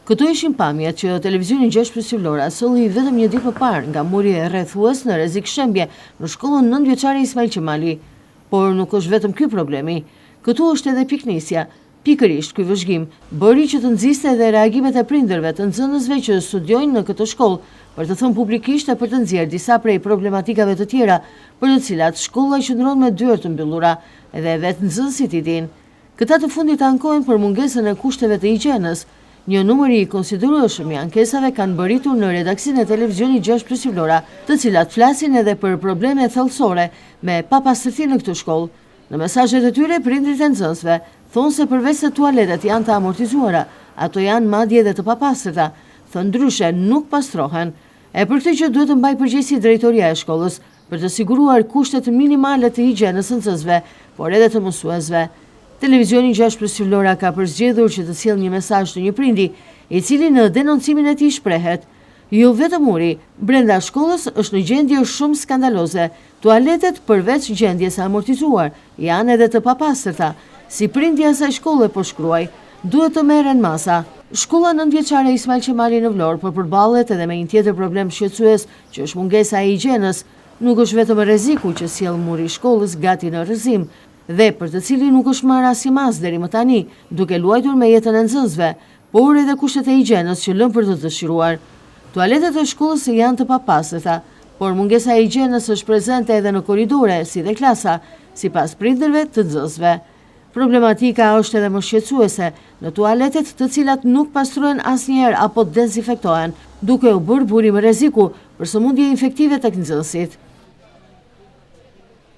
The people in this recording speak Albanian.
Këto ishin pamjet që televizioni 6+Lora solli vetëm një ditë më parë nga muri e rrethues në rrezik shembje në shkollën 9 vjeçare Ismail Qemali. Por nuk është vetëm ky problemi. Këtu është edhe piknisja. Pikërisht ky vëzhgim bëri që të nxiste edhe reagimet e prindërve të nxënësve që studiojnë në këtë shkollë, për të thënë publikisht e për të nxjerrë disa prej problematikave të tjera, për të cilat shkolla qëndron me dyert të mbyllura, edhe vetë nxënësit i dinë. Këta të fundit ankohen për mungesën e kushteve të higjienës. Një numër i konsiderueshëm i ankesave kanë bërritur në redaksinë e televizionit 6+Lora, të cilat flasin edhe për probleme thellësore me papastërti në këtë shkollë. Në mesazhet e tyre, prindrit e nxënësve thonë se përveç se tualetet janë të amortizuara, ato janë madje edhe të papastërta, thënë ndryshe nuk pastrohen. E për këtë që duhet të mbaj përgjegjësi drejtoria e shkollës për të siguruar kushtet minimale të higjienës së nxënësve, por edhe të mësuesve. Televizioni 6+Lora ka përzgjedhur që të sjellë një mesazh të një prindi, i cili në denoncimin e tij shprehet: "Jo vetëm muri brenda shkollës është në gjendje shumë skandaloze. Tualetet përveç gjendjes së amortizuar janë edhe të papastërta. Si prindi i asaj shkolle po shkruaj, duhet të merren masa." Shkolla 9 vjeçare Ismail Qemali në Vlorë po përballet edhe me një tjetër problem shqetësues, që është mungesa e higjienës. Nuk është vetëm rreziku që sjell muri i shkollës gati në rrëzim, dhe për të cilin nuk është marrë asnjë mas deri më tani, duke luajtur me jetën e nxënësve, por edhe kushtet e higjienës që lënë për të dëshiruar. Tualetet e shkollës janë të papastërta, por mungesa e higjienës është prezente edhe në korridore, si dhe klasa, sipas prindërve të nxënësve. Problematika është edhe më shqetësuese në tualetet të cilat nuk pastrohen asnjëherë apo dezinfektohen, duke u bërë burim rreziku për sëmundje infektive tek nxënësit.